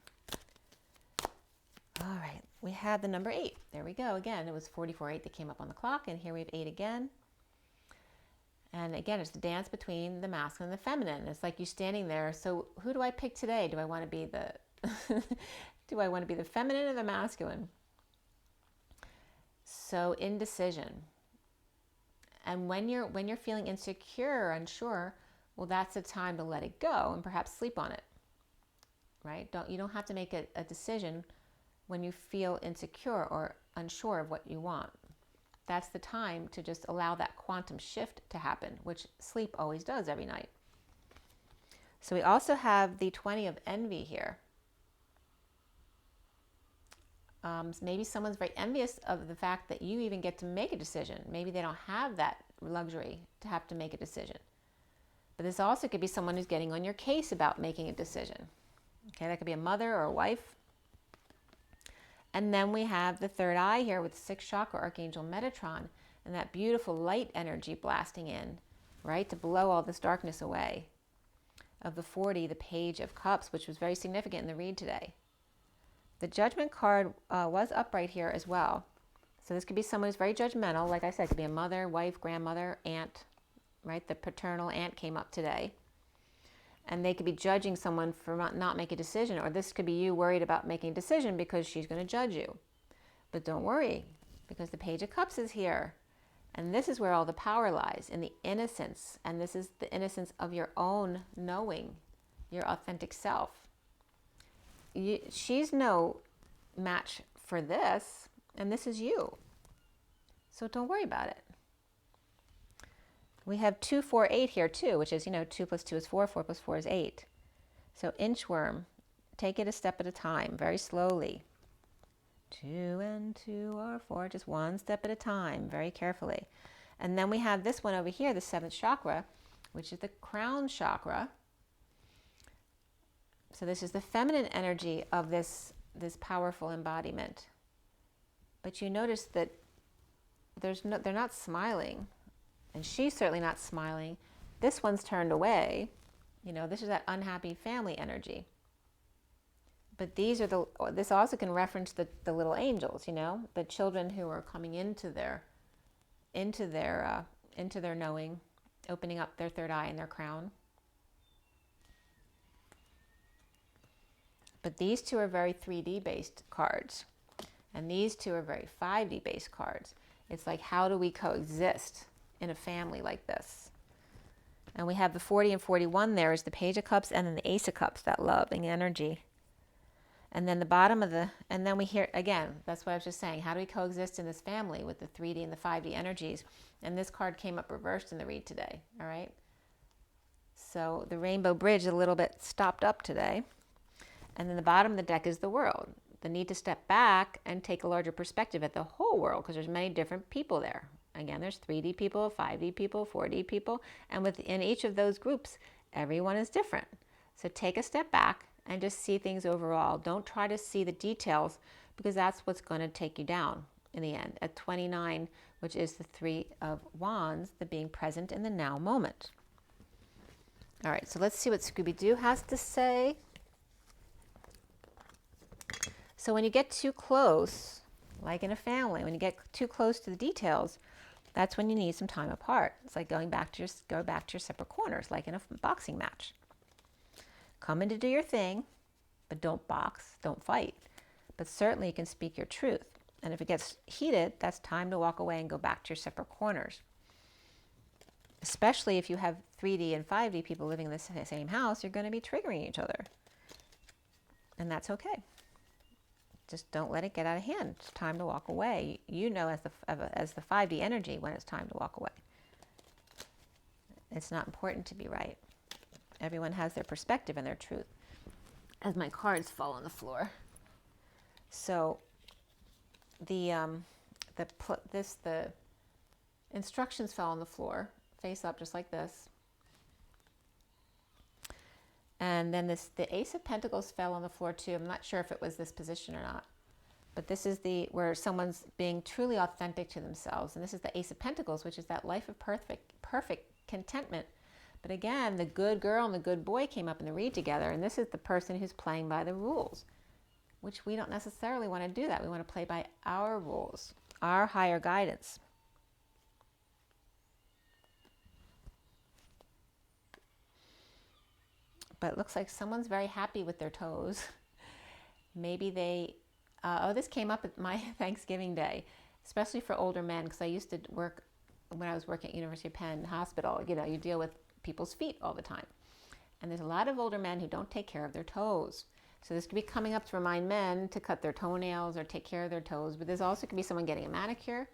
All right, we have the number 8. There we go. Again, it was 44-8 that came up on the clock, and here we have 8 again. And again, it's the dance between the masculine and the feminine. It's like you standing there. So who do I pick today? Do I want to be the do I want to be the feminine or the masculine? So indecision. And when you're feeling insecure or unsure, well, that's the time to let it go and perhaps sleep on it, right? You don't have to make a decision when you feel insecure or unsure of what you want. That's the time to just allow that quantum shift to happen, which sleep always does every night. So we also have the 20 of envy here. Maybe someone's very envious of the fact that you even get to make a decision. Maybe they don't have that luxury to have to make a decision. But this also could be someone who's getting on your case about making a decision. Okay, that could be a mother or a wife. And then we have the third eye here with the 6th chakra, Archangel Metatron, and that beautiful light energy blasting in, right, to blow all this darkness away. Of the 40, the Page of Cups, which was very significant in the read today. The Judgment card was upright here as well. So this could be someone who's very judgmental. Like I said, it could be a mother, wife, grandmother, aunt, right? The paternal aunt came up today. And they could be judging someone for not making a decision. Or this could be you worried about making a decision because she's going to judge you. But don't worry, because the Page of Cups is here. And this is where all the power lies, in the innocence. And this is the innocence of your own knowing, your authentic self. She's no match for this, and this is you. So don't worry about it. We have 2, 4, 8 here too, which is, 2 plus 2 is 4, 4 plus 4 is 8. So inchworm, take it a step at a time, very slowly. 2 and 2 are 4, just one step at a time, very carefully. And then we have this one over here, the 7th chakra, which is the crown chakra. So this is the feminine energy of this powerful embodiment. But you notice that they're not smiling. And she's certainly not smiling. This one's turned away. This is that unhappy family energy. But this also can reference the little angels, the children who are coming into their knowing, opening up their third eye and their crown. But these two are very 3D based cards. And these two are very 5D based cards. It's like, how do we coexist in a family like this? And we have the 40 and 41 there is the Page of Cups and then the Ace of Cups, that loving energy. And then the bottom of and then we hear, again, that's what I was just saying, how do we coexist in this family with the 3D and the 5D energies? And this card came up reversed in the read today, all right? So the Rainbow Bridge is a little bit stopped up today. And then the bottom of the deck is the World. The need to step back and take a larger perspective at the whole world, because there's many different people there. Again, there's 3D people, 5D people, 4D people, and within each of those groups, everyone is different. So take a step back and just see things overall. Don't try to see the details, because that's what's going to take you down in the end. At 29, which is the 3 of Wands, the being present in the now moment. All right, so let's see what Scooby-Doo has to say. So when you get too close, like in a family, when you get too close to the details, that's when you need some time apart. It's like go back to your separate corners, like in a boxing match. Come in to do your thing, but don't box, don't fight. But certainly you can speak your truth. And if it gets heated, that's time to walk away and go back to your separate corners. Especially if you have 3D and 5D people living in the same house, you're going to be triggering each other. And that's okay. Just don't let it get out of hand. It's time to walk away. You know, as the 5D energy, when it's time to walk away. It's not important to be right. Everyone has their perspective and their truth. As my cards fall on the floor. So the instructions fell on the floor, face up, just like this. And then the Ace of Pentacles fell on the floor too. I'm not sure if it was this position or not. But this is where someone's being truly authentic to themselves. And this is the Ace of Pentacles, which is that life of perfect contentment. But again, the good girl and the good boy came up in the read together. And this is the person who's playing by the rules, which we don't necessarily want to do that. We want to play by our rules, our higher guidance. But it looks like someone's very happy with their toes. Maybe they, this came up at my Thanksgiving Day, especially for older men, because I used to work, when I was working at University of Penn Hospital, you know, you deal with people's feet all the time. And there's a lot of older men who don't take care of their toes. So this could be coming up to remind men to cut their toenails or take care of their toes. But there's also could be someone getting a manicure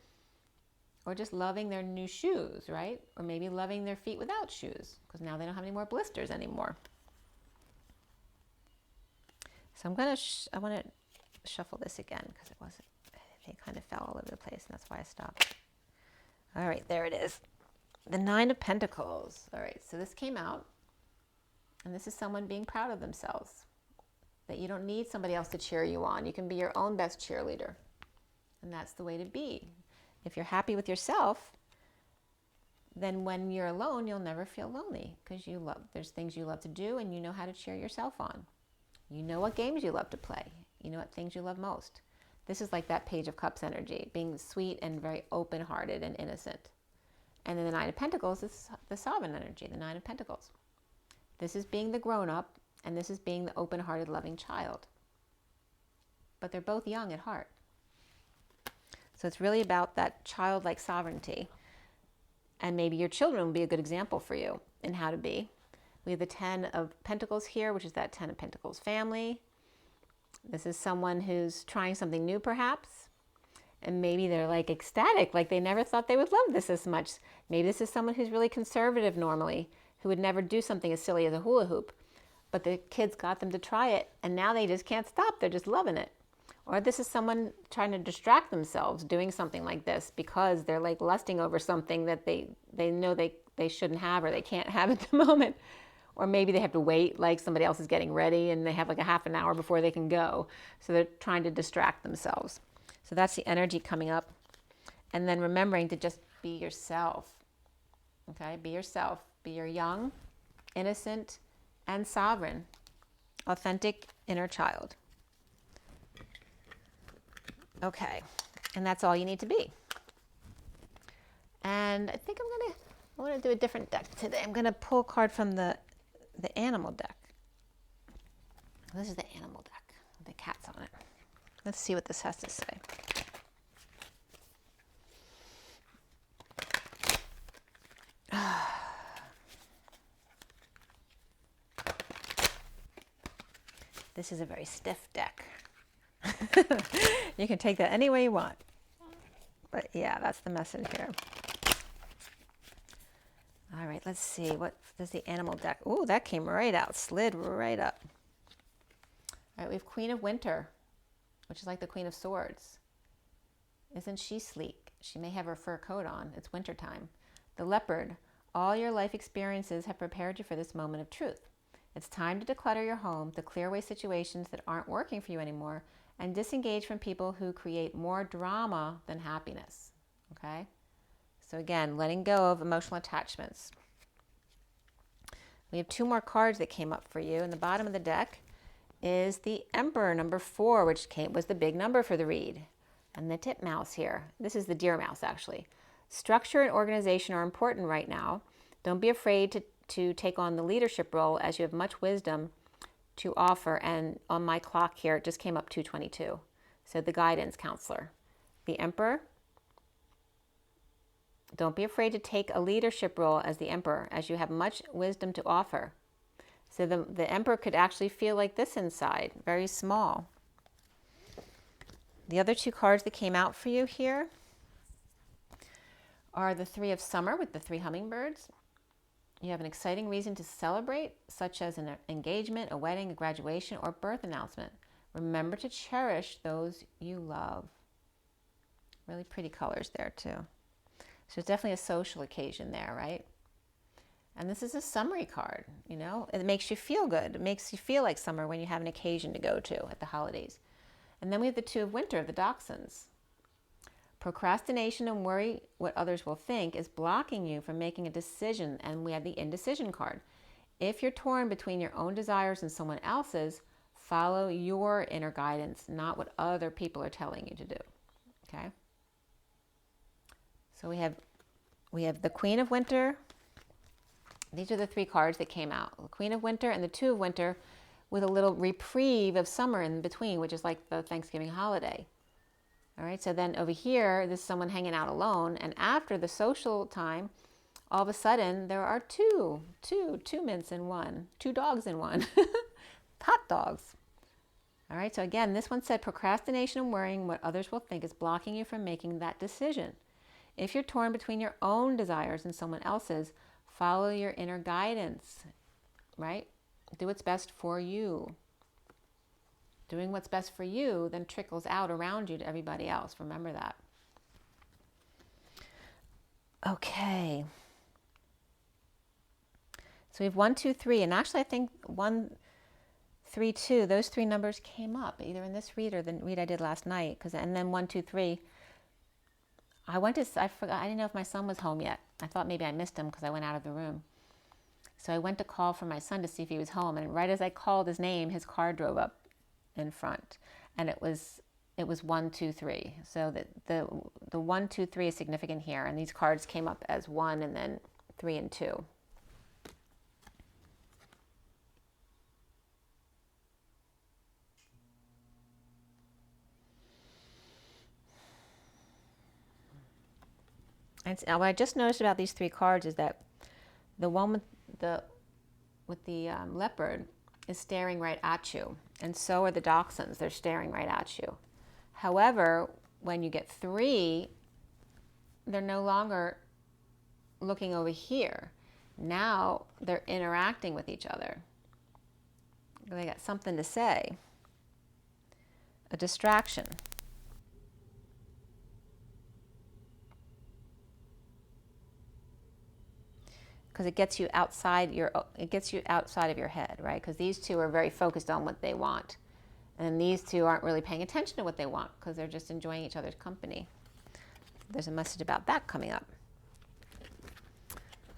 or just loving their new shoes, right? Or maybe loving their feet without shoes, because now they don't have any more blisters anymore. So I want to shuffle this again because they kind of fell all over the place, and that's why I stopped. All right, there it is. The Nine of Pentacles. All right, so this came out, and this is someone being proud of themselves, that you don't need somebody else to cheer you on. You can be your own best cheerleader, and that's the way to be. If you're happy with yourself, then when you're alone, you'll never feel lonely, because there's things you love to do, and you know how to cheer yourself on. You know what games you love to play. You know what things you love most. This is like that Page of Cups energy, being sweet and very open-hearted and innocent. And then the Nine of Pentacles is the Sovereign energy, the Nine of Pentacles. This is being the grown-up, and this is being the open-hearted, loving child. But they're both young at heart. So it's really about that childlike sovereignty. And maybe your children will be a good example for you in how to be. We have the Ten of Pentacles here, which is that Ten of Pentacles family. This is someone who's trying something new, perhaps. And maybe they're like ecstatic, like they never thought they would love this as much. Maybe this is someone who's really conservative normally, who would never do something as silly as a hula hoop. But the kids got them to try it, and now they just can't stop. They're just loving it. Or this is someone trying to distract themselves doing something like this because they're like lusting over something that they know they shouldn't have or they can't have at the moment. Or maybe they have to wait, like somebody else is getting ready and they have like a half an hour before they can go. So they're trying to distract themselves. So that's the energy coming up. And then remembering to just be yourself. Okay, be yourself. Be your young, innocent, and sovereign, authentic inner child. Okay, and that's all you need to be. And I think I want to do a different deck today. I'm going to pull a card from the animal deck. This is the animal deck with the cats on it. Let's see what this has to say. This is a very stiff deck. You can take that any way you want. But yeah, that's the message here. All right, let's see. What does the animal deck? Oh, that came right out, slid right up. All right, we have Queen of Winter, which is like the Queen of Swords. Isn't she sleek? She may have her fur coat on. It's wintertime. The Leopard. All your life experiences have prepared you for this moment of truth. It's time to declutter your home, to clear away situations that aren't working for you anymore, and disengage from people who create more drama than happiness. Okay? So again, letting go of emotional attachments. We have two more cards that came up for you. In the bottom of the deck is the Emperor, number 4, which was the big number for the read. And the titmouse here. This is the deer mouse, actually. Structure and organization are important right now. Don't be afraid to take on the leadership role, as you have much wisdom to offer. And on my clock here, it just came up 2:22. So the guidance counselor. The Emperor. Don't be afraid to take a leadership role as the Emperor, as you have much wisdom to offer. So the Emperor could actually feel like this inside, very small. The other two cards that came out for you here are the Three of Summer with the 3 hummingbirds. You have an exciting reason to celebrate, such as an engagement, a wedding, a graduation, or birth announcement. Remember to cherish those you love. Really pretty colors there too. So it's definitely a social occasion there, right? And this is a summary card, you know. It makes you feel good. It makes you feel like summer when you have an occasion to go to at the holidays. And then we have the Two of Winter, the Dachshunds. Procrastination and worry what others will think is blocking you from making a decision, and we have the indecision card. If you're torn between your own desires and someone else's, follow your inner guidance, not what other people are telling you to do. Okay? So we have the Queen of Winter. These are the 3 cards that came out. The Queen of Winter and the Two of Winter with a little reprieve of summer in between, which is like the Thanksgiving holiday. All right, so then over here, this is someone hanging out alone. And after the social time, all of a sudden, there are two mints in one, 2 dogs in one, hot dogs. All right, so again, this one said procrastination and worrying what others will think is blocking you from making that decision. If you're torn between your own desires and someone else's, follow your inner guidance, right? Do what's best for you. Doing what's best for you then trickles out around you to everybody else. Remember that. Okay. So we have 1, 2, 3. And actually, I think 1, 3, 2, those 3 numbers came up either in this read or the read I did last night. And then 1, 2, 3. I forgot, I didn't know if my son was home yet. I thought maybe I missed him because I went out of the room. So I went to call for my son to see if he was home. And right as I called his name, his car drove up in front, and it was 1, 2, 3. So the 1, 2, 3 is significant here, and these cards came up as 1 and then 3 and 2. And what I just noticed about these 3 cards is that the one with the leopard is staring right at you, and so are the dachshunds. They're staring right at you. However, when you get 3, they're no longer looking over here. Now they're interacting with each other. They got something to say. A distraction. Because it gets you outside of your head, right? Because these 2 are very focused on what they want. And these 2 aren't really paying attention to what they want because they're just enjoying each other's company. There's a message about that coming up.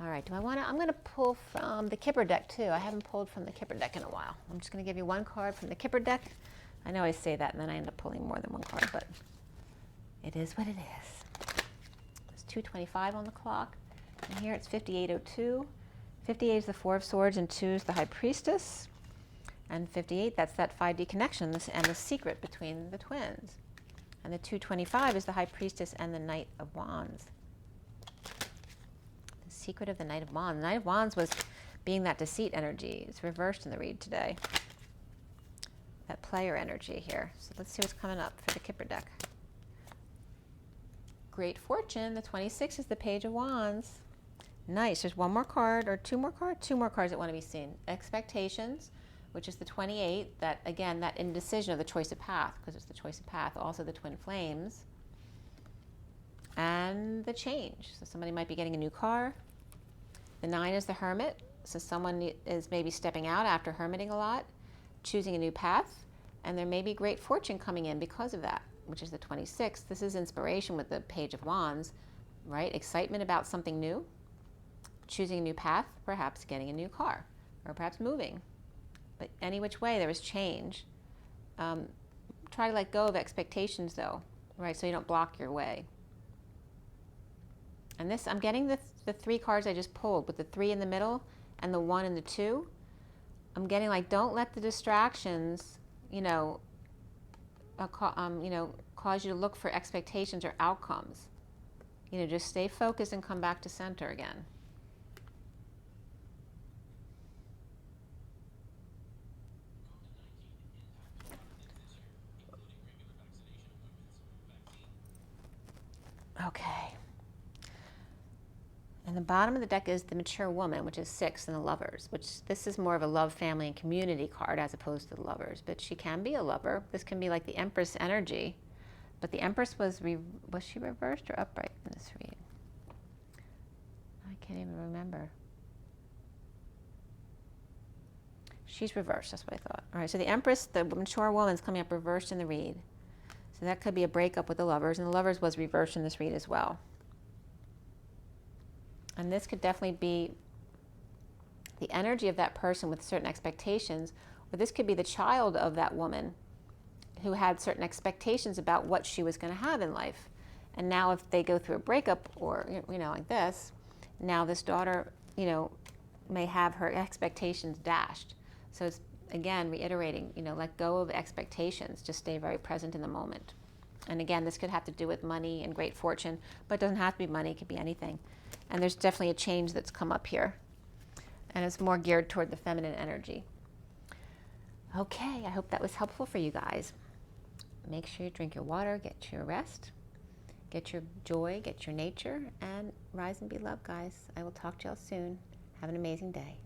All right, I'm going to pull from the Kipper deck too. I haven't pulled from the Kipper deck in a while. I'm just going to give you 1 card from the Kipper deck. I know I say that and then I end up pulling more than 1 card, but it is what it is. It's 2:25 on the clock. And here it's 58:02. 58 is the 4 of Swords and 2 is the High Priestess. And 58, that's that 5D connection and the secret between the twins. And the 225 is the High Priestess and the Knight of Wands. The secret of the Knight of Wands. The Knight of Wands was being that deceit energy. It's reversed in the read today. That player energy here. So let's see what's coming up for the Kipper deck. Great Fortune, the 26 is the Page of Wands. Nice. There's 1 more card or 2 more cards? 2 more cards that want to be seen. Expectations, which is the 28. That, again, that indecision of the choice of path, because it's the choice of path. Also the Twin Flames. And the change. So somebody might be getting a new car. The 9 is the Hermit. So someone is maybe stepping out after hermiting a lot, choosing a new path. And there may be great fortune coming in because of that, which is the 26th. This is inspiration with the Page of Wands, right? Excitement about something new. Choosing a new path, perhaps getting a new car, or perhaps moving. But any which way, there is change. Try to let go of expectations, though, right? So you don't block your way. And this, I'm getting the 3 cards I just pulled, with the 3 in the middle and the 1 and the 2. I'm getting like, don't let the distractions, cause you to look for expectations or outcomes. Just stay focused and come back to center again. Okay. And the bottom of the deck is the mature woman, which is 6, and the lovers, which this is more of a love, family, and community card as opposed to the lovers. But she can be a lover. This can be like the Empress energy. But the Empress was she reversed or upright in this read? I can't even remember. She's reversed, that's what I thought. All right, so the Empress, the mature woman, is coming up reversed in the read. So that could be a breakup with the lovers, and the lovers was reversed in this read as well. And this could definitely be the energy of that person with certain expectations, or this could be the child of that woman who had certain expectations about what she was going to have in life. And now if they go through a breakup or, you know, like this, now this daughter, you know, may have her expectations dashed. So it's, again, reiterating, you know, let go of expectations. Just stay very present in the moment. And again, this could have to do with money and great fortune, but it doesn't have to be money. It could be anything. And there's definitely a change that's come up here. And it's more geared toward the feminine energy. Okay, I hope that was helpful for you guys. Make sure you drink your water, get your rest, get your joy, get your nature, and rise and be loved, guys. I will talk to y'all soon. Have an amazing day.